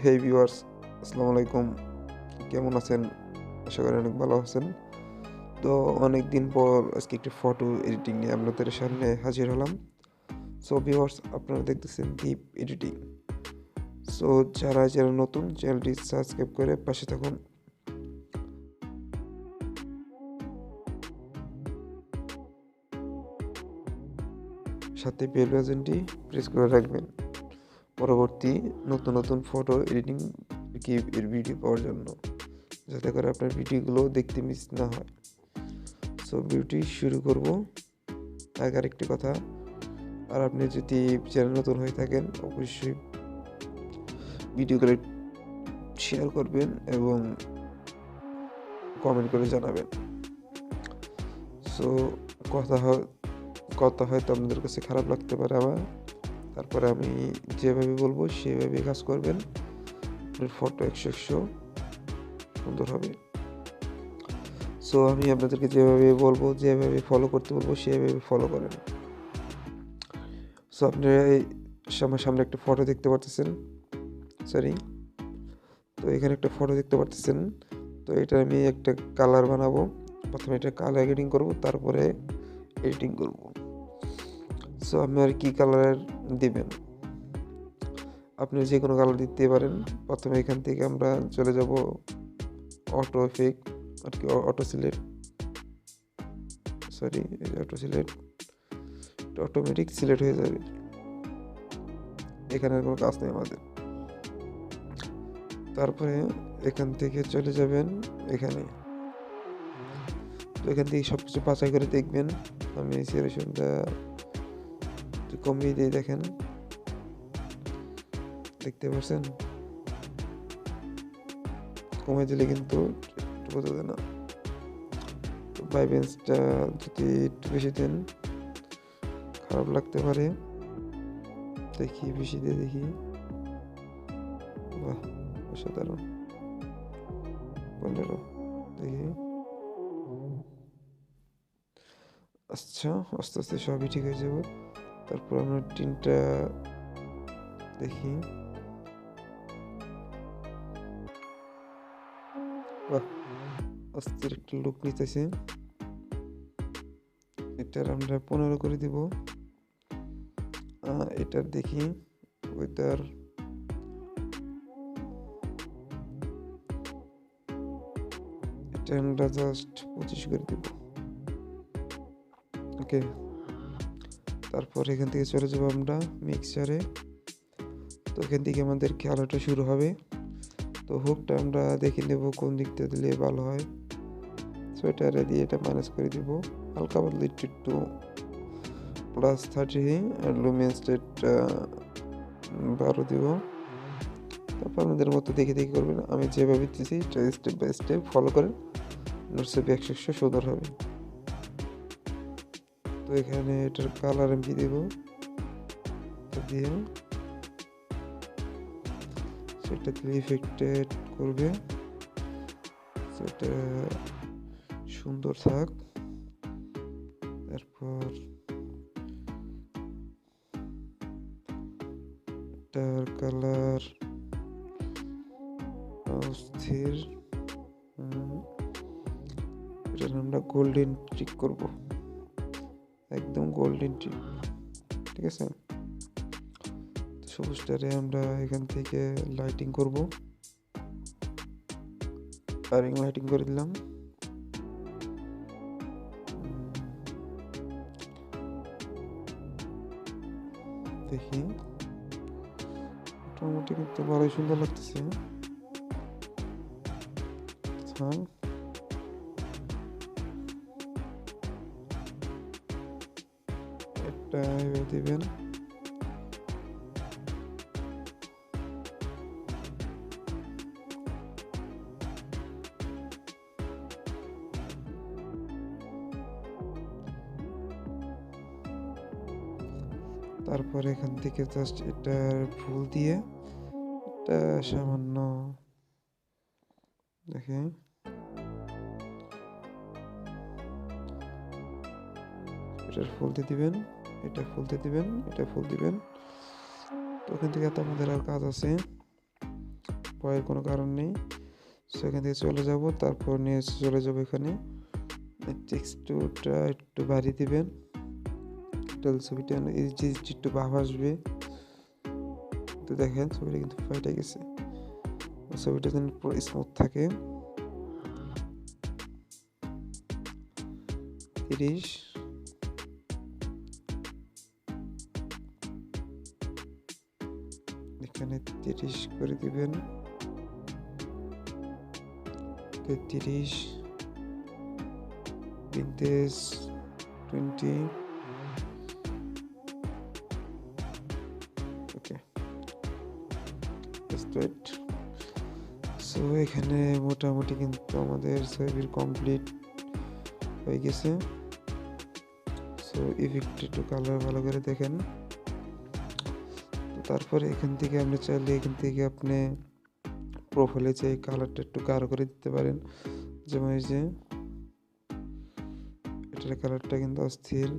হেই viewers, আসসালামু আলাইকুম। কেমন আছেন? আশা করি অনেক ভালো আছেন। তো অনেক দিন পর আজকে একটি ফটো এডিটিং নিয়ে আপনাদের সামনে হাজির হলাম। সো ভিউয়ার্স, আপনারা দেখতেছেন দীপ এডিটিং। সো যারা নতুন, চ্যানেলটি সাবস্ক্রাইব করে পাশে থাকুন। সাথে বেল বাটনটি প্রেস করে রাখবেন পরবর্তী নতুন ফটো এডিটিং এর ভিডিও পাওয়ার জন্য, যাতে করে আপনার ভিডিওগুলো দেখতে মিস না হয়। সো ভিডিওটি শুরু করব। আগে আরেকটি কথা, আর আপনি যদি চ্যানেল নতুন হয়ে থাকেন অবশ্যই ভিডিওগুলো শেয়ার করবেন এবং কমেন্ট করে জানাবেন। সো কথা হয় কথা হয়তো আপনাদের কাছে খারাপ লাগতে পারে আমার, তারপরে আমি যেভাবে বলবো সেভাবে কাজ করবেন। আপনার ফটো 100 সুন্দর হবে। সো আমি আপনাদেরকে যেভাবে বলবো, যেভাবে ফলো করতে বলবো সেভাবে ফলো করেন। সো আপনারা এই সামনে একটা ফটো দেখতে পারতেছেন, তো এখানে একটা ফটো দেখতে পারতেছেন। তো এটা আমি একটা কালার বানাবো। প্রথমে এটা কালার গ্রেডিং করব, তারপরে এডিটিং করব। সো আপনি আর কি কালার দিবেন, আপনি যে কোনো কালার দিতে পারেন। প্রথমে এখান থেকে আমরা চলে যাব অটো এফেক্ট, আর কি অটো সিলেক্ট, অটোমেটিক সিলেক্ট হয়ে যাবে। এখানে আর কোনো কাজ নেই আমাদের। তারপরে এখান থেকে চলে যাবেন এখানে। তো এখান থেকে সব কিছু বাছাই করে দেখবেন। আমি সিচুয়েশনটা একটু কমিয়ে দিয়ে দেখেন, দেখতে পাচ্ছেন? কমিয়ে দিলে কিন্তু বোঝা যায় না। তো ভাইব্রেন্সটা যদি একটু বেশি দেন খারাপ লাগতে পারে। দেখি বেশি দিয়ে দেখি। বাহ, অসাধারণ। 15 দেখি। আচ্ছা, আস্তে আস্তে সবই ঠিক হয়ে যাবে। তারপর আমরা টিনটা দেখি। বাহ, অস্থির একটা লুক নিতেছে। এটার আমরা 15 করে দিব। এটার দেখি ওইটার এটা আমরা জাস্ট 25 করে দিব। ওকে, তারপর এখান থেকে চলে যাবো আমরা মিক্সারে। তো এখান থেকে আমাদের খেলাটা শুরু হবে। তো হুকটা আমরা দেখে নেব কোন দিকটা দিলে ভালো হয়। সোয়েটারে দিয়ে এটা মাইনাস করে দিব, হালকা পাতলা একটু +30 আর লুমিনেন্সটা 12 দিব। তারপর আমাদের মতো দেখে করবেন। আমি যেভাবে দিচ্ছি স্টেপ বাই স্টেপ ফলো করেন, ছবি 100 সুন্দর হবে। তো এখানে এটার কালার আমি দিব, দিয়ে সেটা ইফেক্টেড করবে, সেটা সুন্দর থাক। তারপর এটার কালার অস্থির। এটা আমরা গোল্ডেন ট্রিক করব, একদম গোল্ডেন ট্রিক। ঠিক আছে, সবুজটারে আমরা এখান থেকে লাইটিং করব, লাইটিং করে দিলাম। দেখি মোটামুটি কিন্তু ভালোই সুন্দর লাগতেছে। একটা দিবেন। তারপর এখান থেকে জাস্ট এটার ফুল দিয়ে এটা সামান্য দেখে এটার ফুল দিয়ে দিবেন, এটা ফুল দিয়ে দিবেন, এটা ফুল দিবেন। তো ওখান থেকে তো আমাদের আর কাজ আছে। ভয়ের কোনো কারণ নেই। সো এখান থেকে চলে যাব, তারপর নিয়ে চলে যাব এখানে টেক্সচারটা একটু বাড়িয়ে দিবেন। ছবিটা এই যে একটু ভাব আসবে, তো দেখেন ছবিটা কিন্তু ফাইটে গেছে। ছবিটা যেন পুরো স্মুথ থাকে। 30, এখানে 30 করে দিবেন, 33, ভিনটেজ 20। ওকে, স্ট্রেট। সো এখানে মোটামুটি কিন্তু আমাদের ছবির কমপ্লিট হয়ে গেছে। সো ইফেক্ট একটু কালার ভালো করে দেখেন। তারপরে এখান থেকে আপনি চাইলে এখান থেকে আপনি প্রোফাইলে যে কালারটা একটু গাঢ় করে দিতে পারেন। যেমন এই যে এটার কালারটা কিন্তু অস্থির।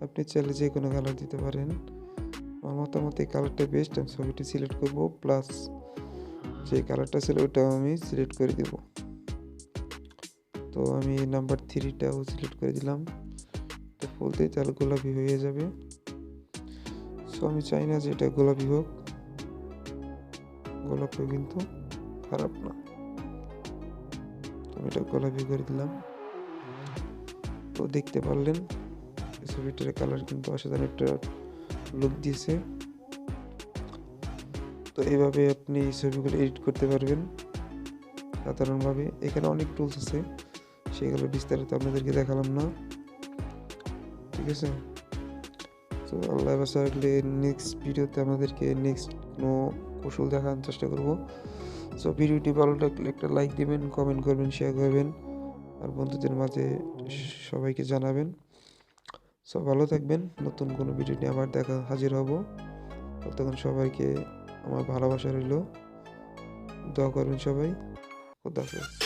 আপনি চাইলে যে কোনো কালার দিতে পারেন। আমার মতামত এই কালারটা বেস্ট। আমি ছবিটি সিলেক্ট করব, প্লাস যে কালারটা ছিল ওটাও আমি সিলেক্ট করে দেব। তো আমি নাম্বার 3টাও সিলেক্ট করে দিলাম। তো ফুল দিয়ে তাহলে গোলাপি হয়ে যাবে। সো আমি চাই না যে এটা গোলাপি হোক, গোলাপি কিন্তু খারাপ না। আমি এটা গোলাপি করে দিলাম। তো দেখতে পারলেন এই ছবিটার কালার কিন্তু অসাধারণ একটা লুক দিয়েছে। তো এইভাবে আপনি এই ছবিগুলো এডিট করতে পারবেন সাধারণভাবে। এখানে অনেক টুলস আছে, সেগুলো বিস্তারিত আপনাদেরকে দেখালাম না, ঠিক আছে। তো আল্লাহ বাসাইলে নেক্সট ভিডিওতে আপনাদেরকে নেক্সট কোনো কৌশল দেখানোর চেষ্টা করব। সো ভিডিওটি ভালো লাগলে একটা লাইক দিবেন, কমেন্ট করবেন, শেয়ার করবেন, আর বন্ধুদের মাঝে সবাইকে জানাবেন। সো ভালো থাকবেন, নতুন কোনো ভিডিও নিয়ে আবার হাজির হব। ততক্ষণ সবাইকে আমার ভালোবাসা রইল, দোয়া করবেন সবাই। খোদা হাফেজ।